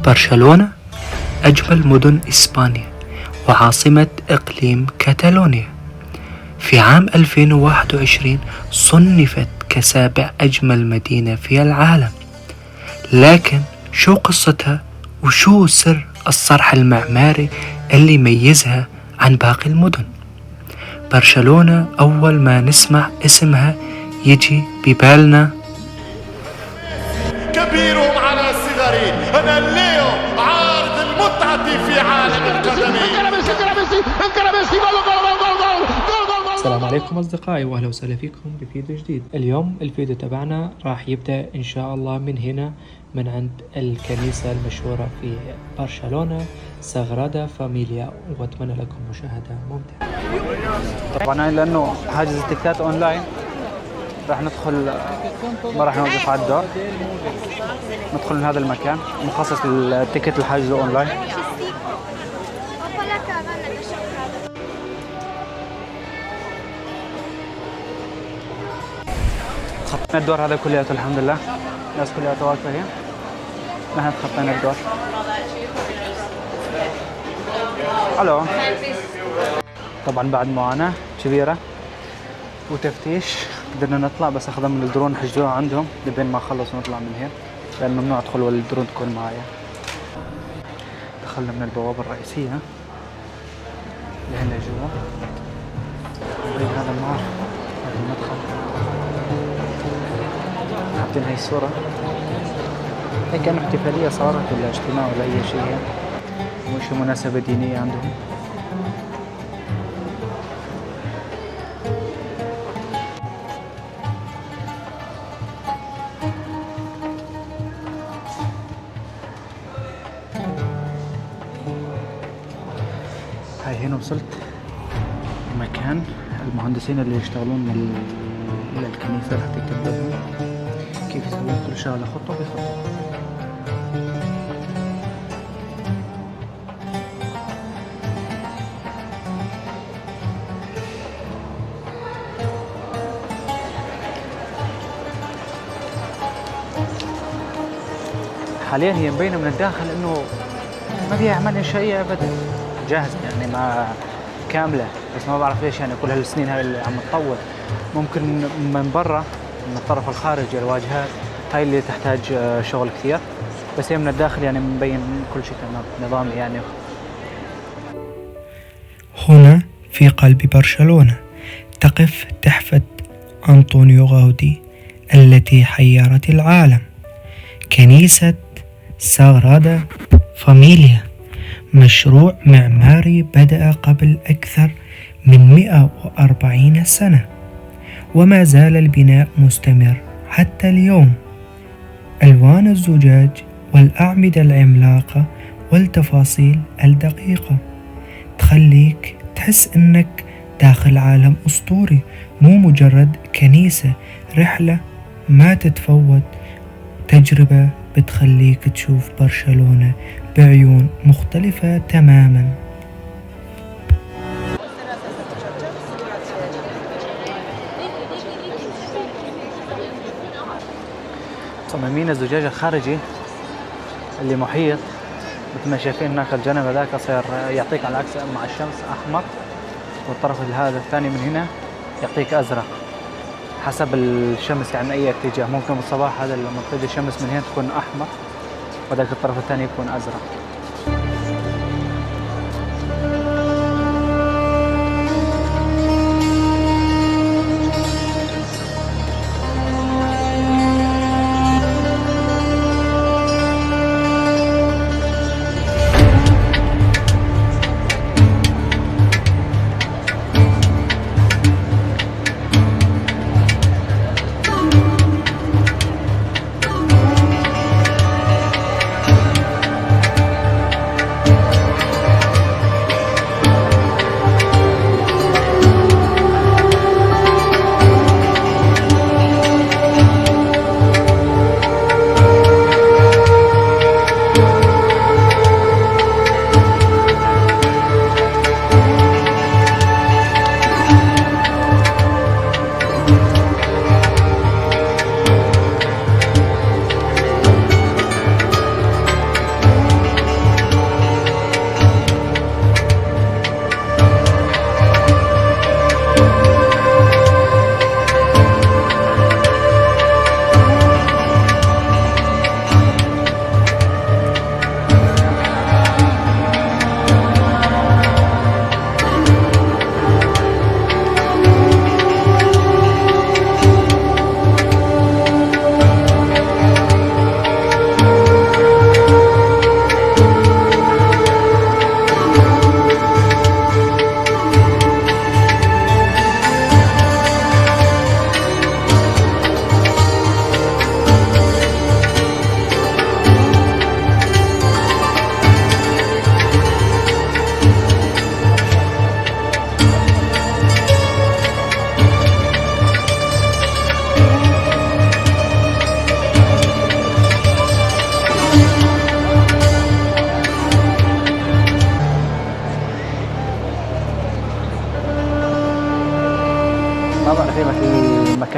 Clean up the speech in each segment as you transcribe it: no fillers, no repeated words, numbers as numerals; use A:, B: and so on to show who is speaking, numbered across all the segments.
A: برشلونة أجمل مدن إسبانيا وعاصمة إقليم كاتالونيا. في عام 2021 صنفت كسابع أجمل مدينة في العالم. لكن شو قصتها وشو سر الصرح المعماري اللي يميزها عن باقي المدن؟ برشلونة أول ما نسمع اسمها يجي ببالنا
B: كبيرهم على صغري، أنا اليوم عارض المتعة في عالم القدم.
A: السلام عليكم أصدقائي وأهلا وسهلا فيكم بفيديو جديد. اليوم الفيديو تبعنا راح يبدأ إن شاء الله من هنا، من عند الكنيسة المشهورة في برشلونة ساغرادا فاميليا، وأتمنى لكم مشاهدة ممتعة.
C: طبعا لأنه حاجز التكتات أونلاين راح ندخل، ما راح نوقف على الدور، ندخل من هذا المكان مخصص للتيكت الحاجز أونلاين. تخطينا الدور هذا كلياته الحمد لله، الناس كلها واقفة هنا، نحن تخطينا الدور. الو. طبعا بعد معاناة كبيرة وتفتيش قدرنا نطلع، بس اخذنا من الدرون حجزوها عندهم لبين ما خلصوا نطلع من هنا، لأن ممنوع ادخل ولا الدرون تكون معايا. دخلنا من البوابة الرئيسية لهنا جوا، هذا النار، هذا المدخل. حاطين هاي الصورة، هي كأنه احتفالية صارت ولا اجتماع ولا أي شيء، مش مناسبة دينية عندهم. هاي هنا وصلت مكان المهندسين اللي يشتغلون للكنيسة، راح تكتب لهم كيف يسوون كل شغلة خطوة بخطوة. حاليا هي مبينة من الداخل انه ما فيها اعمال انشائية ابدا، جاهزة يعني ما كاملة، بس ما بعرف ليش يعني كل هالسنين هاي اللي عم تطول. ممكن من برا، من الطرف الخارجي الواجهات هاي اللي تحتاج شغل كثير، بس هي من الداخل يعني مبين كل شيء تمام نظامي يعني.
A: هنا في قلب برشلونة تقف تحفة أنطونيو غاودي التي حيرت العالم، كنيسة ساغرادا فاميليا، مشروع معماري بدأ قبل أكثر من 140 سنة، وما زال البناء مستمر حتى اليوم. ألوان الزجاج والأعمدة العملاقة والتفاصيل الدقيقة تخليك تحس إنك داخل عالم أسطوري، مو مجرد كنيسة. رحلة ما تتفوت، تجربة بتخليك تشوف برشلونة بعيون مختلفة تماما.
C: صممين الزجاج الخارجي اللي محيط مثل ما شايفين هناك الجانب هذاك صار يعطيك على العكس مع الشمس احمر، والطرف هذا الثاني من هنا يعطيك ازرق حسب الشمس، يعني اي اتجاه. ممكن بالصباح هذا لما تجي الشمس من هنا تكون احمر، وذاك الطرف الثاني يكون ازرق.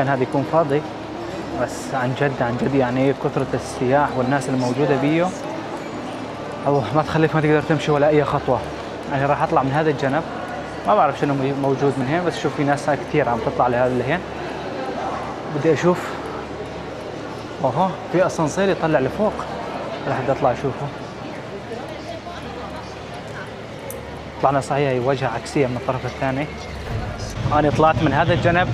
C: المكان هذا يكون فاضي، بس عن جد يعني كثرة السياح والناس الموجودة بيه أو ما تخليك ما تقدر تمشي ولا أي خطوة. يعني راح أطلع من هذا الجنب، ما بعرف شنو موجود من هنا، بس شوف في ناس كثير عم تطلع لهذا لهين. بدي أشوف في أسانسير يطلع لفوق، راح بدي أطلع أشوفه. طلعنا صحيح هي وجهة عكسية من الطرف الثاني. أنا طلعت من هذا الجنب،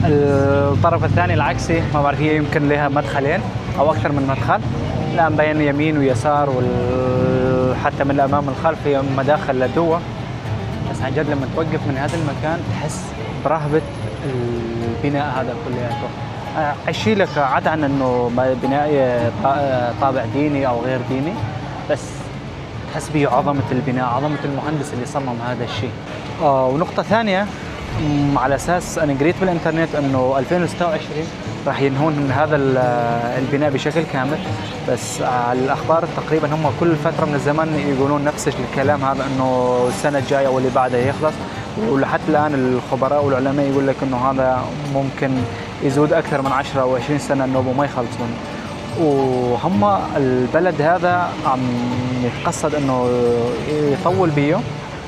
C: الطرف الثاني العكسي ما بعرف، هي يمكن لها مدخلين أو أكثر من مدخل، لا مبين يمين ويسار حتى من الأمام والخلف هي مداخل لجوا. بس عن جد لما توقف من هذا المكان تحس برهبة البناء هذا كلياته. أشي لك عدا عن إنه بناء طابع ديني أو غير ديني، بس تحس به عظمة البناء، عظمة المهندس اللي صمم هذا الشيء. ونقطة ثانية، على أساس أنا قريت بالإنترنت إنه 2026 راح ينهون من هذا البناء بشكل كامل، بس على الأخبار تقريبا هم كل فترة من الزمن يقولون نفس الكلام هذا، إنه السنة الجاية واللي بعدها يخلص. ولحد الآن الخبراء والعلماء يقول لك إنه هذا ممكن يزود أكثر من 10 أو 20 سنة إنه ما يخلصون. وهم البلد هذا عم يتقصد إنه يطول بيه،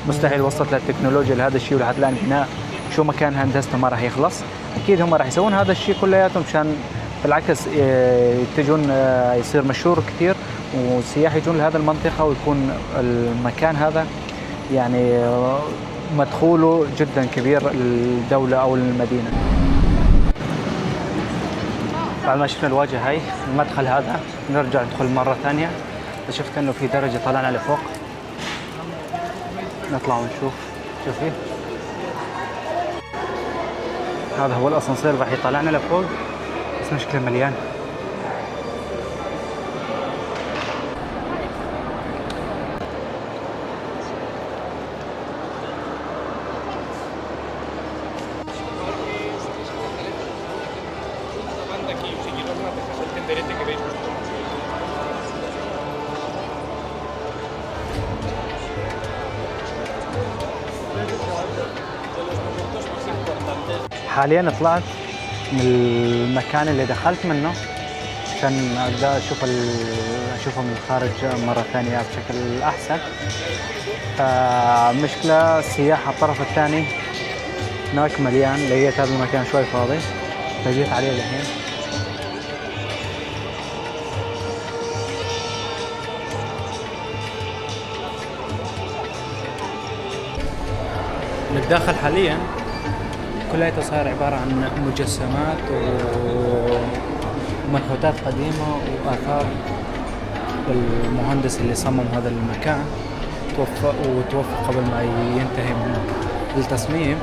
C: مستحيل وصلت للتكنولوجيا لهذا الشيء، ولحد الآن بناء شو ما كان هندسته ما راح يخلص. أكيد هم راح يسوون هذا الشيء كلياتهم مشان بالعكس يتجون يصير مشهور كثير والسياح يجون لهذا المنطقة، ويكون المكان هذا يعني مدخوله جدا كبير للدولة أو للمدينة. بعد ما شفنا الواجهة هاي المدخل هذا نرجع ندخل مرة ثانية. شفت إنه في درجة طلعنا لفوق، نطلع ونشوف. شوفي هذا هو الأسانسير راح يطلعنا لفوق، بس مشكلة مليان. حاليا طلعت من المكان اللي دخلت منه عشان اقدر اشوفه من الخارج مرة ثانية بشكل احسن. فمشكلة السياح على الطرف الثاني هناك مليان، لقيت هذا المكان شوي فاضي فجيت عليه الحين. نتداخل حاليا كلها صار عبارة عن مجسمات ومنحوتات قديمة وآثار المهندس اللي صمم هذا المكان، وتوفى قبل ما ينتهي من التصميم.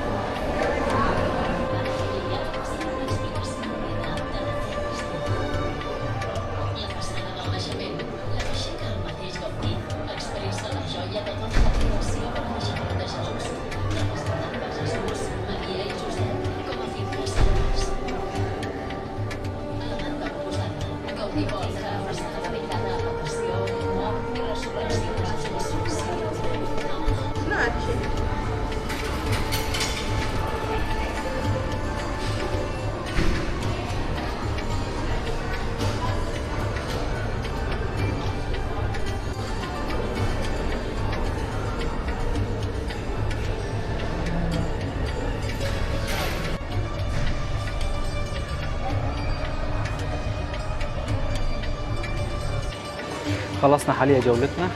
C: خلصنا حاليا جولتنا،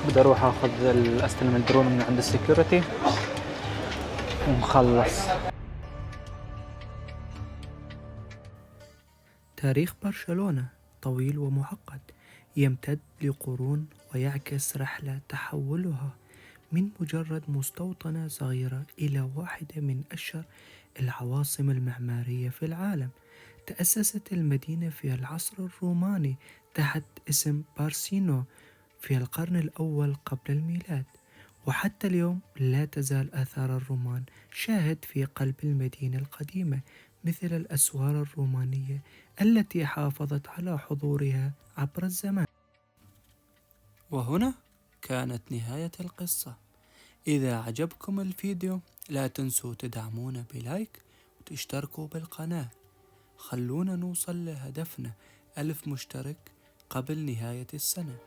C: بدي اروح استلم الدرون من عند السكيورتي ونخلص.
A: تاريخ برشلونة طويل ومعقد يمتد لقرون، ويعكس رحلة تحولها من مجرد مستوطنة صغيرة إلى واحدة من أشهر العواصم المعمارية في العالم. تأسست المدينة في العصر الروماني تحت اسم بارسينو في القرن الأول قبل الميلاد، وحتى اليوم لا تزال آثار الرومان شاهد في قلب المدينة القديمة، مثل الأسوار الرومانية التي حافظت على حضورها عبر الزمان. وهنا كانت نهاية القصة. إذا عجبكم الفيديو لا تنسوا تدعمونا بلايك وتشتركوا بالقناة. خلونا نوصل لهدفنا 1000 مشترك قبل نهاية السنة.